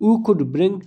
who could bring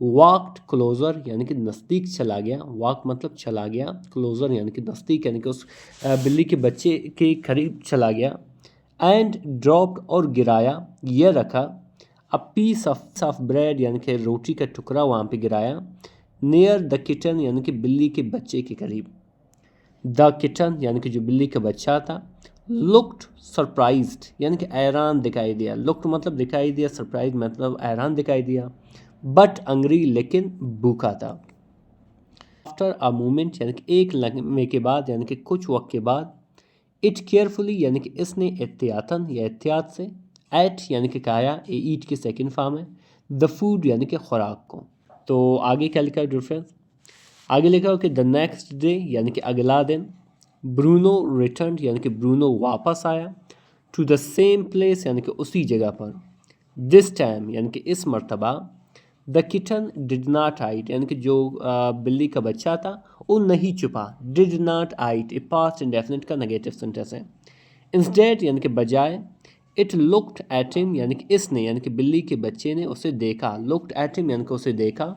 walked closer یعنی کہ نزدیک چلا گیا، واک مطلب چلا گیا، کلوزر یعنی کہ نزدیک یعنی کہ اس بلی کے بچے کے قریب چلا گیا، اینڈ ڈراپڈ اور گرایا یہ رکھا، پیس آف بریڈ یعنی کہ روٹی کا ٹکڑا وہاں پہ گرایا، نیئر دا کٹن یعنی کہ بلی کے بچے کے قریب، دا کٹن یعنی کہ جو بلی کا بچہ تھا، لکڈ سرپرائزڈ یعنی کہ حیران دکھائی دیا، لکڈ مطلب دکھائی دیا، سرپرائز مطلب حیران دکھائی دیا، بٹ انگری لیکن بھوکا تھا۔ آفٹر اے مومنٹ یعنی کہ ایک لمحے کے بعد یعنی کہ کچھ وقت کے بعد، اٹ کیئرفلی یعنی کہ اس نے احتیاطاً یا احتیاط سے، ایٹ یعنی کہ کھایا، ایٹ کی سیکنڈ فارم ہے، دا فوڈ یعنی کہ خوراک کو۔ تو آگے کیا لکھا ہے ڈفرینس؟ آگے لکھا ہو کہ دا نیکسٹ ڈے یعنی کہ اگلا دن، برونو ریٹرنڈ یعنی کہ برونو واپس آیا، ٹو دا سیم پلیس یعنی کہ اسی جگہ پر، دس ٹائم یعنی کہ اس مرتبہ، دا کٹن ڈڈ ناٹ ہائڈ یعنی کہ جو بلی کا بچہ تھا وہ نہیں چھپا، did not hide a past indefinite کا نیگیٹو سینٹینس ہے، انسٹیڈ یعنی کہ بجائے، اٹ لکڈ ایٹ ہم یعنی کہ اس نے یعنی کہ بلی کے بچے نے اسے دیکھا، لکڈ ایٹ ہم یعنی کہ اسے دیکھا،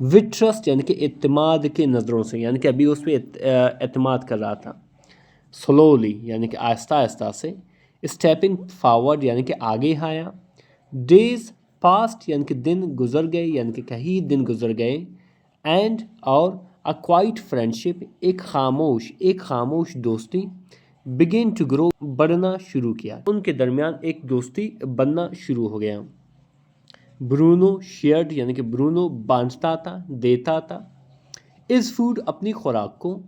وتھ ٹرسٹ یعنی کہ اعتماد کے نظروں سے، یعنی کہ ابھی اس پہ اعتماد کر رہا تھا، سلولی یعنی کہ آہستہ آہستہ سے، اسٹیپنگ فارورڈ یعنی کہ آگے آیا، ڈیز پاسٹ یعنی کہ دن گزر گئے یعنی کہ کئی دن گزر گئے، اینڈ اور اے کوائٹ فرینڈشپ ایک خاموش دوستی، بگن ٹو گرو بڑھنا شروع کیا، ان کے درمیان ایک دوستی بننا شروع ہو گیا، برونو شیئرڈ یعنی کہ برونو بانٹتا تھا، دیتا تھا، اس فوڈ اپنی خوراک کو،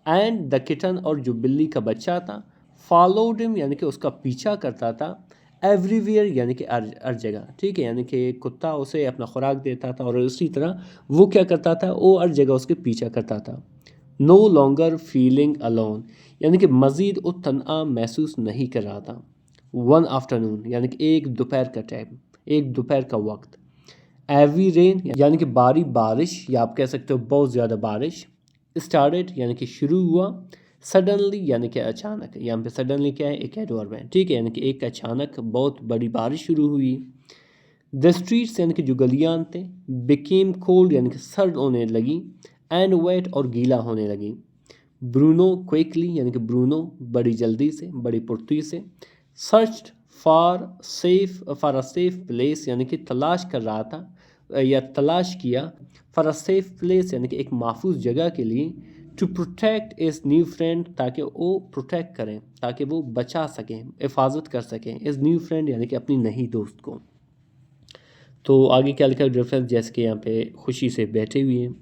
اینڈ دا کٹن اور جو بلی کا بچہ تھا، فالوڈ ہم یعنی کہ اس کا پیچھا کرتا تھا، ایوری ویئر یعنی کہ ہر جگہ، ٹھیک ہے، یعنی کہ کتا اسے اپنا خوراک دیتا تھا اور اسی طرح وہ کیا کرتا تھا، وہ ہر جگہ اس کے پیچھا کرتا تھا، نو لانگر فیلنگ الون یعنی کہ مزید وہ تنہا محسوس نہیں کر رہا تھا، ون آفٹرنون یعنی کہ ایک دوپہر کا ٹائم، ایک دوپہر کا وقت، ایوی رین یعنی کہ باری بارش یا آپ کہہ سکتے ہو بہت زیادہ بارش، اسٹارٹڈ یعنی کہ شروع ہوا، سڈنلی یعنی کہ اچانک، یہاں پہ سڈنلی کیا ہے، ایک ایڈورب ہے، ٹھیک ہے، یعنی کہ ایک اچانک بہت بڑی بارش شروع ہوئی، دا اسٹریٹس یعنی کہ جو گلیاں تھے، بیکیم کولڈ یعنی کہ سرد ہونے لگی، اینڈ ویٹ اور گیلا ہونے لگی، برونو کوئکلی یعنی کہ برونو بڑی جلدی سے، بڑی پرتی سے، searched for a safe place یعنی کہ تلاش کر رہا تھا یا تلاش کیا، فار اے سیف پلیس یعنی کہ ایک محفوظ جگہ کے لیے، to protect his new friend تاکہ وہ پروٹیکٹ کریں، تاکہ وہ بچا سکیں، حفاظت کر سکیں، از نیو فرینڈ یعنی کہ اپنی نئی دوست کو۔ تو آگے کیا لکھا ہے ریفرنس، جیسے کہ یہاں پہ خوشی سے بیٹھے ہوئے ہیں،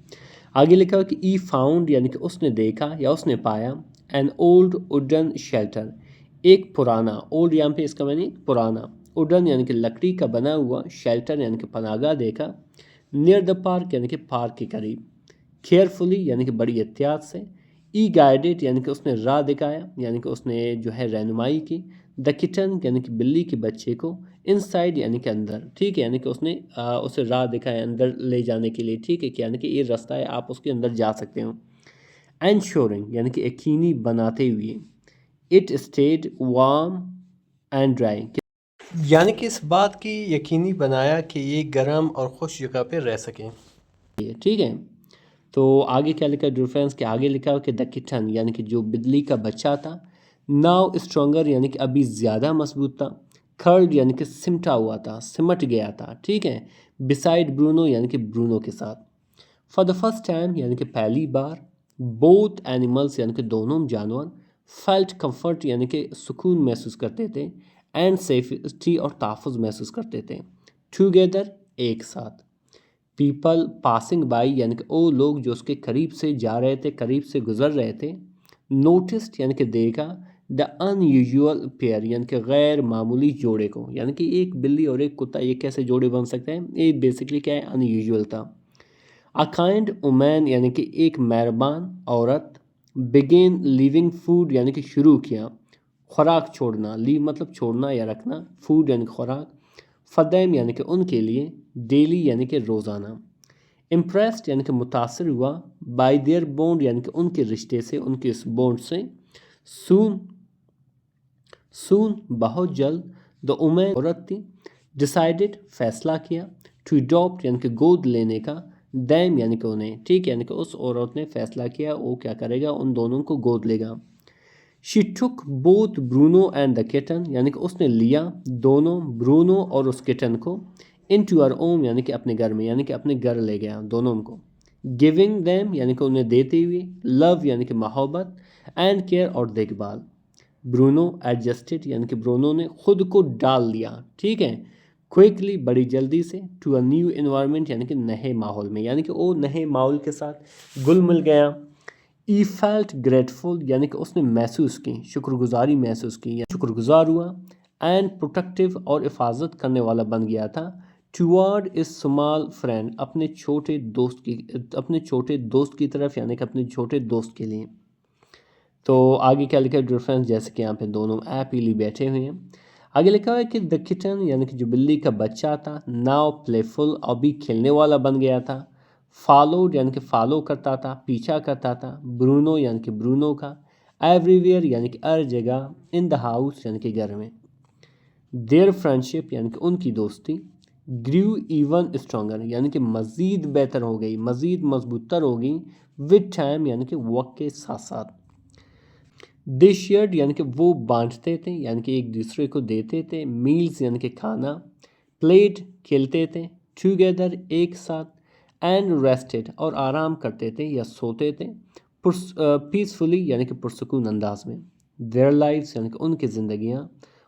آگے لکھا ہوا کہ ای فاؤنڈ یعنی کہ اس نے دیکھا یا اس نے پایا، این اولڈ ووڈن شیلٹر ایک پرانا، اولڈ یہاں پہ اس کا معنی پرانا، ووڈن یعنی کہ لکڑی کا بنا ہوا، شیلٹر یعنی کہ پناہ گاہ دیکھا، نیئر دا پارک یعنی کہ پارک کے قریب، کیئرفلی یعنی کہ بڑی احتیاط سے، ای گائیڈڈ یعنی کہ اس نے راہ دکھایا یعنی کہ اس نے جو ہے رہنمائی کی، دا کٹن یعنی کہ بلی کے بچے کو، ان سائڈ یعنی کہ اندر، ٹھیک ہے، یعنی کہ اس نے اسے راہ دکھایا اندر لے جانے کے لیے، ٹھیک ہے، کہ یعنی کہ یہ راستہ ہے، آپ اس کے اندر جا سکتے ہو، انشورنگ یعنی کہ یقینی بناتے ہوئے، it stayed warm and dry یعنی کہ اس بات کی یقینی بنایا کہ یہ گرم اور خوش جگہ پہ رہ سکیں، ٹھیک ہے۔ تو آگے کیا لکھا ڈیفرنس کے آگے لکھا ہو کہ دا کٹن یعنی کہ جو بلی کا بچہ تھا، ناؤ اسٹرانگر یعنی کہ ابھی زیادہ مضبوط تھا، کھرڈ یعنی کہ سمٹا ہوا تھا، سمٹ گیا تھا، ٹھیک ہے، بسائڈ برونو یعنی کہ برونو کے ساتھ، فار دا فرسٹ ٹائم یعنی کہ پہلی بار، بوتھ اینیملس یعنی کہ دونوں جانور، فیلٹ کمفرٹ یعنی کہ سکون محسوس کرتے تھے، اینڈ سیفٹی اور تحفظ محسوس کرتے تھے، ٹوگیدر ایک ساتھ، پیپل پاسنگ بائی یعنی کہ وہ لوگ جو اس کے قریب سے جا رہے تھے، قریب سے گزر رہے تھے، نوٹسڈ یعنی کہ دیکھا، دا ان یوزول پیئر یعنی کہ غیر معمولی جوڑے کو، یعنی کہ ایک بلی اور ایک کتا یہ کیسے جوڑے بن سکتے ہیں، یہ بیسکلی کیا ہے، ان یوزول تھا، اے کائنڈ وومن یعنی کہ ایک مہربان عورت، بگین لیونگ فوڈ یعنی کہ شروع کیا، خوراک چھوڑنا، لیو مطلب چھوڑنا یا رکھنا، فوڈ یعنی خوراک، فدیم یعنی کہ ان کے لیے، ڈیلی یعنی کہ روزانہ، امپریسڈ یعنی کہ متاثر ہوا، بائی دیئر بونڈ یعنی کہ ان کے رشتے سے، ان کے اس بونڈ سے، سون بہت جلد، دا وومن عورت تھی، ڈیسائیڈڈ فیصلہ کیا، ٹو اڈاپٹ یعنی کہ گود لینے کا، دیم یعنی کہ انہیں، ٹھیک ہے، یعنی کہ اس عورت نے فیصلہ کیا وہ کیا کرے گا، ان دونوں کو گود لے گا. شی ٹک بوتھ برونو اینڈ دا کٹن یعنی کہ اس نے لیا دونوں برونو اور اس کٹن کو، ان ٹو ہر اوم یعنی کہ اپنے گھر میں، یعنی کہ اپنے گھر لے گیا دونوں کو. گیونگ دیم یعنی کہ انہیں دیتے ہوئے، لو یعنی کہ محبت، اینڈ کیئر اور دیکھ بھال. برونو ایڈجسٹڈ یعنی کہ برونو نے خود کو ڈال لیا، ٹھیک ہے، کوئکلی بڑی جلدی سے، ٹو اے نیو انوائرمنٹ یعنی کہ نئے ماحول میں، یعنی کہ وہ نئے ماحول کے ساتھ گل مل گیا. ای فیلٹ گریٹفل یعنی کہ اس نے محسوس کی، شکر گزاری محسوس کی یا شکر گزار ہوا. اینڈ پروٹیکٹیو اور حفاظت کرنے والا بن گیا تھا. ٹوارڈ اس اسمال فرینڈ اپنے چھوٹے دوست کی طرف یعنی کہ اپنے چھوٹے دوست کے لیے. تو آگے کیا لکھا ہے ڈفرینس، جیسے کہ یہاں پہ دونوں ہیپیلی بیٹھے ہوئے ہیں. آگے لکھا ہوا ہے کہ دا کٹن یعنی کہ جو بلی کا بچہ تھا، ناؤ پلے فل ابھی کھیلنے والا بن گیا تھا. فالوڈ یعنی کہ فالو کرتا تھا، پیچھا کرتا تھا. برونو یعنی کہ برونو کا. ایوری ویئر یعنی کہ ہر جگہ. ان دا ہاؤس یعنی کہ گھر میں. دیئر فرینڈشپ یعنی کہ ان کی دوستی. گریو ایون اسٹرانگر یعنی کہ مزید بہتر ہو گئی، مزید مضبوط تر ہو گئی. ود ٹائم یعنی کہ وقت کے ساتھ ساتھ. دے شیئرڈ یعنی کہ وہ بانٹتے تھے، یعنی کہ ایک دوسرے کو دیتے تھے. میلز یعنی کہ کھانا. پلیڈ کھیلتے تھے. ٹوگیدر ایک ساتھ. اینڈ ریسٹڈ اور آرام کرتے تھے یا سوتے تھے. پیسفلی یعنی کہ پرسکون انداز میں. دیئر لائفز یعنی کہ ان کی زندگیاں.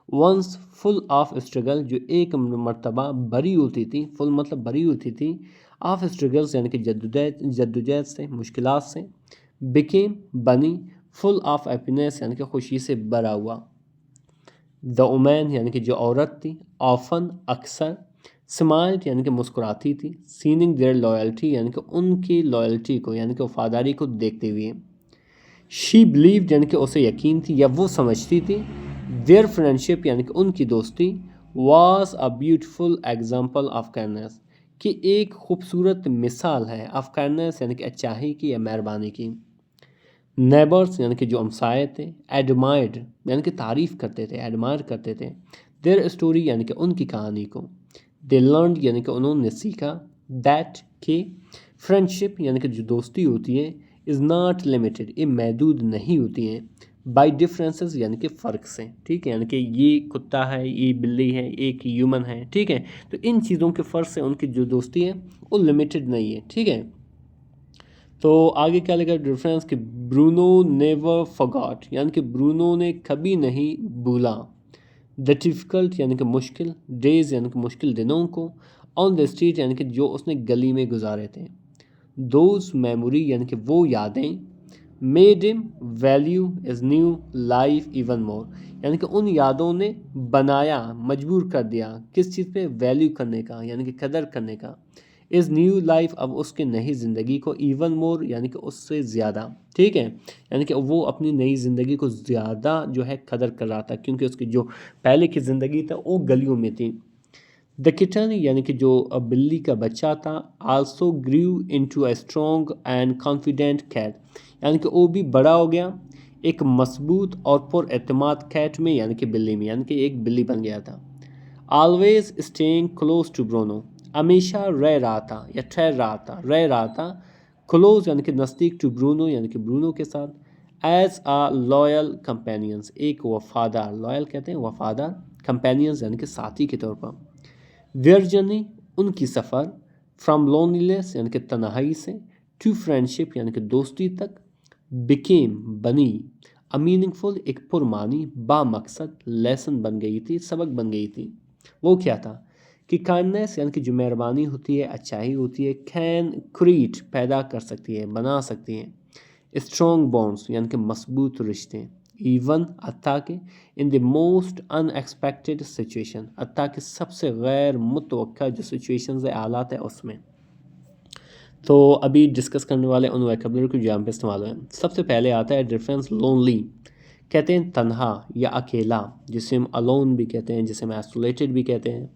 ونس فل آف اسٹرگل جو ایک مرتبہ بھری ہوتی تھی، فل مطلب بھری ہوتی تھی، آف اسٹرگلز یعنی کہ جدوجہد سے، مشکلات سے. بیکیم بنی. فل آف ہیپینس یعنی کہ خوشی سے بھرا ہوا. دا وومین یعنی کہ جو عورت تھی. آفن اکثر. اسمائلڈ یعنی کہ مسکراتی تھی. سیننگ دیئر لائلٹی یعنی کہ ان کی لائلٹی کو یعنی کہ وفاداری کو دیکھتے ہوئے. شی بلیوڈ یعنی کہ اسے یقین تھی یا وہ سمجھتی تھی. دیئر فرینڈشپ یعنی کہ ان کی دوستی. Was a beautiful example of kindness کہ ایک خوبصورت مثال ہے. آف کائنڈنس یعنی کہ اچائی کی یا مہربانی کی. نیبرس یعنی کہ جو ہمسائے تھے. ایڈمائرڈ یعنی کہ تعریف کرتے تھے، ایڈمائر کرتے تھے. دیر اسٹوری یعنی کہ ان کی کہانی کو. دے لرنڈ یعنی کہ انہوں نے سیکھا. دیٹ کہ فرینڈشپ یعنی کہ جو دوستی ہوتی ہے، از ناٹ لمیٹڈ یہ محدود نہیں ہوتی ہیں. بائی ڈفرینسز یعنی کہ فرق سے، ٹھیک ہے، یعنی کہ یہ کتا ہے، یہ بلی ہے، ایک ہیومن ہے، ٹھیک ہے، تو ان چیزوں کے فرق سے ان کی جو دوستی ہے وہ لمیٹڈ نہیں ہے، ٹھیک ہے. تو آگے کیا لکھا ڈفرینس کہ برونو نیور فارگاٹ یعنی کہ برونو نے کبھی نہیں بھولا. دا ڈیفیکلٹ یعنی کہ مشکل. ڈیز یعنی کہ مشکل دنوں کو. آن دا اسٹریٹ یعنی کہ جو اس نے گلی میں گزارے تھے. دوز میموری یعنی کہ وہ یادیں. میڈ ہم value is new life even more یعنی کہ ان یادوں نے بنایا، مجبور کر دیا کس چیز پہ، ویلیو کرنے کا یعنی کہ قدر کرنے کا. از نیو لائف اب اس کے نئی زندگی کو. ایون مور یعنی کہ اس سے زیادہ، ٹھیک ہے، یعنی کہ وہ اپنی نئی زندگی کو زیادہ جو ہے قدر کر رہا تھا کیونکہ اس کی جو پہلے کی زندگی تھا وہ گلیوں میں تھی. دا کٹن یعنی کہ جو بلی کا بچہ تھا. Also grew into a strong and confident cat یعنی کہ وہ بھی بڑا ہو گیا ایک مضبوط اور پر اعتماد کیٹ میں یعنی کہ بلی میں، یعنی کہ ایک بلی بن گیا تھا. Always staying close to Bruno ہمیشہ رہ رہا تھا یا ٹھہر رہا تھا. کلوز یعنی کہ نزدیک، ٹو برونو یعنی کہ برونو کے ساتھ. ایز آ لویل کمپینینس ایک وفادار، لویل کہتے ہیں وفادار، کمپینینس یعنی کہ ساتھی کے طور پر. دیئر جرنی ان کی سفر. فرام لونلیس یعنی کہ تنہائی سے. ٹو فرینڈشپ یعنی کہ دوستی تک. بیکیم بنی. اے میننگ فل ایک پرمعنی، با مقصد، لیسن بن گئی تھی، سبق بن گئی تھی. وہ کیا تھا کہ کائنڈنس یعنی کہ جو مہربانی ہوتی ہے، اچھائی ہوتی ہے. کین کریٹ پیدا کر سکتی ہے، بنا سکتی ہے. اسٹرانگ بانڈس یعنی کہ مضبوط رشتے. ایون حتیٰ کہ in the most unexpected situation حتیٰ کہ سب سے غیر متوقع جو سچویشنز حالات ہے اس میں. تو ابھی ڈسکس کرنے والے ان ویکیبلری کو جہاں پہ استعمال ہوئے. سب سے پہلے آتا ہے ڈفرینس لونلی، کہتے ہیں تنہا یا اکیلا، جسے ہم الون بھی کہتے ہیں، جسے ہم ایسولیٹڈ بھی کہتے ہیں.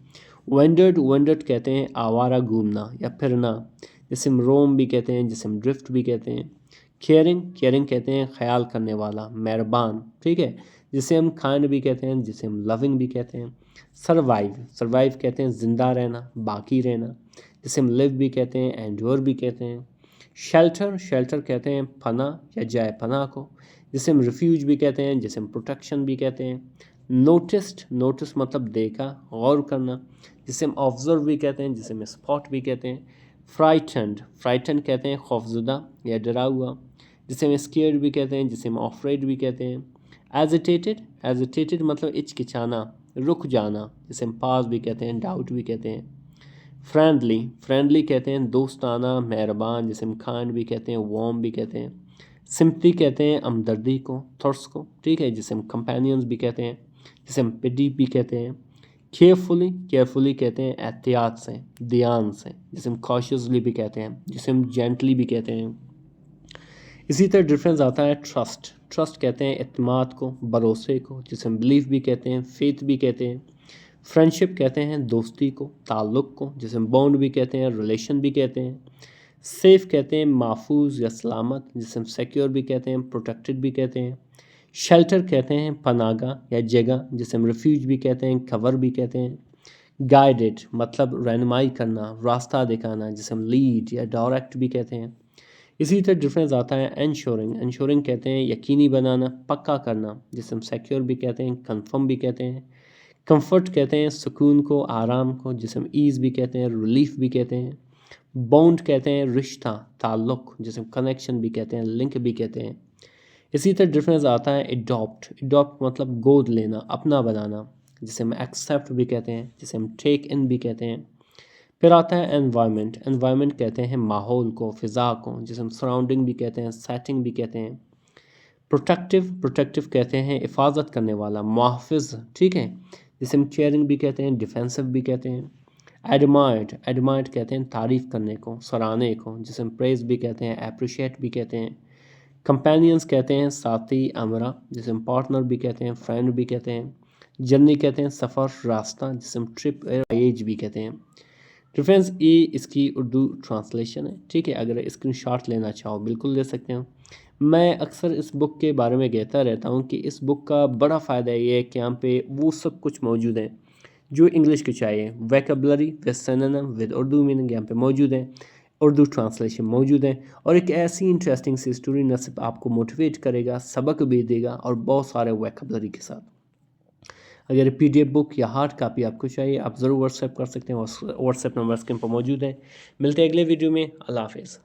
وینڈرڈ کہتے ہیں آوارہ گھومنا یا پھرنا، جسے ہم روم بھی کہتے ہیں، جسے ہم ڈرفٹ بھی کہتے ہیں. کیئرنگ کہتے ہیں خیال کرنے والا، مہربان، ٹھیک ہے، جسے ہم کائنڈ بھی کہتے ہیں، جسے ہم لونگ بھی کہتے ہیں. سروائیو، سروائیو کہتے ہیں زندہ رہنا، باقی رہنا، جسے ہم لیو بھی کہتے ہیں، اینڈور بھی کہتے ہیں۔ شیلٹر، شیلٹر کہتے ہیں پناہ یا جائے پناہ کو، جسے ہم ریفیوج بھی کہتے ہیں، جسے ہم پروٹیکشن بھی کہتے ہیں۔ نوٹسڈ، نوٹس مطلب دیکھا، غور کرنا، جسے ہم آبزرو بھی کہتے ہیں، جسے ہم اسپاٹ بھی کہتے ہیں۔ فرائٹنڈ، فرائٹنڈ کہتے ہیں خوفزدہ یا ڈرا ہوا، جسے ہم اسکیئرڈ بھی کہتے ہیں، جسے ہم آفریڈ بھی کہتے ہیں۔ ایزیٹیٹڈ، ایزیٹیٹڈ مطلب ہچکچانا، رک جانا، جسے ہم پاز بھی کہتے ہیں، ڈاؤٹ بھی کہتے ہیں۔ فرینڈلی، فرینڈلی کہتے ہیں دوستانہ، مہربان، جسے ہم کائنڈ بھی کہتے ہیں، وارم بھی کہتے ہیں۔ سمپتی کہتے ہیں ہمدردی کو، تھرس کو، ٹھیک ہے، جسے ہم کمپینینز بھی کہتے ہیں، جسے ہم پڈی بھی کہتے ہیں۔ کیئرفلی، کیئرفلی کہتے ہیں احتیاط سے، دھیان سے، جسے ہم کاشیسلی بھی کہتے ہیں، جسے ہم جینٹلی بھی کہتے ہیں۔ اسی طرح ڈفرینس آتا ہے ٹرسٹ، ٹرسٹ کہتے ہیں اعتماد کو، بھروسے کو، جسے ہم بلیف بھی کہتے ہیں، فیتھ بھی کہتے ہیں۔ فرینڈشپ کہتے ہیں دوستی کو، تعلق کو، جسے ہم بانڈ بھی کہتے ہیں، ریلیشن بھی کہتے ہیں۔ سیف کہتے ہیں محفوظ یا سلامت، جسے ہم سیکیور بھی کہتے ہیں، پروٹیکٹڈ بھی کہتے ہیں۔ شیلٹر کہتے ہیں پناہ گاہ یا جگہ، جسے ہم ریفیوج بھی کہتے ہیں، کور بھی کہتے ہیں۔ گائیڈڈ مطلب رہنمائی کرنا، راستہ دکھانا، جسے ہم لیڈ یا ڈائریکٹ بھی کہتے ہیں۔ اسی طرح ڈفرینس آتا ہے انشورنگ، انشورنگ کہتے ہیں یقینی بنانا، پکا کرنا، جسے ہم سیکیور بھی کہتے ہیں، کنفرم بھی کہتے ہیں۔ کمفرٹ کہتے ہیں سکون کو، آرام کو، جسے ہم ایز بھی کہتے ہیں، ریلیف بھی کہتے ہیں۔ بونڈ کہتے ہیں رشتہ، تعلق، جسے ہم کنیکشن بھی کہتے ہیں، لنک بھی کہتے ہیں۔ اسی طرح ڈفرینس آتا ہے اڈاپٹ، اڈاپٹ مطلب گود لینا، اپنا بنانا، جسے ہم ایکسیپٹ بھی کہتے ہیں، جسے ہم ٹیک ان بھی کہتے ہیں۔ پھر آتا ہے انوائرمنٹ، انوائرمنٹ کہتے ہیں ماحول کو، فضا کو، جسے ہم سراؤنڈنگ بھی کہتے ہیں، سیٹنگ بھی کہتے ہیں۔ پروٹیکٹیو، پروٹیکٹیو کہتے ہیں حفاظت کرنے والا، محافظ، ٹھیک ہے، جسے ہم چیئرنگ بھی کہتے ہیں، ڈیفینسو بھی کہتے ہیں۔ ایڈمائرڈ، ایڈمائرڈ کہتے ہیں تعریف کرنے کو، سراہنے کو، جسے ہم پریز بھی کہتے ہیں، اپریشیٹ بھی کہتے ہیں۔ کمپینینز کہتے ہیں ساتھی، امرا، جسے ہم پارٹنر بھی کہتے ہیں، فرینڈ بھی کہتے ہیں۔ جرنی کہتے ہیں سفر، راستہ، جسے ہم ٹرپ، ایج بھی کہتے ہیں۔ ریفرنس یہ اس کی اردو ٹرانسلیشن ہے، ٹھیک ہے، اگر اسکرین شاٹ لینا چاہو بالکل لے سکتے ہیں۔ میں اکثر اس بک کے بارے میں کہتا رہتا ہوں کہ اس بک کا بڑا فائدہ یہ ہے کہ یہاں پہ وہ سب کچھ موجود ہے جو انگلش کو چاہیے، vocabulary with synonym with Urdu meaning یہاں پہ موجود ہے، اردو ٹرانسلیشن موجود ہے، اور ایک ایسی انٹرسٹنگ سی اسٹوری نہ صرف آپ کو موٹیویٹ کرے گا، سبق بھی دے گا، اور بہت سارے ویکیبلری کے ساتھ۔ اگر پی ڈی ایف بک یا ہارڈ کاپی آپ کو چاہیے، آپ ضرور واٹس ایپ کر سکتے ہیں، واٹس ایپ نمبر اسکرین پر موجود ہے۔ ملتے ہیں اگلے ویڈیو میں، اللہ حافظ۔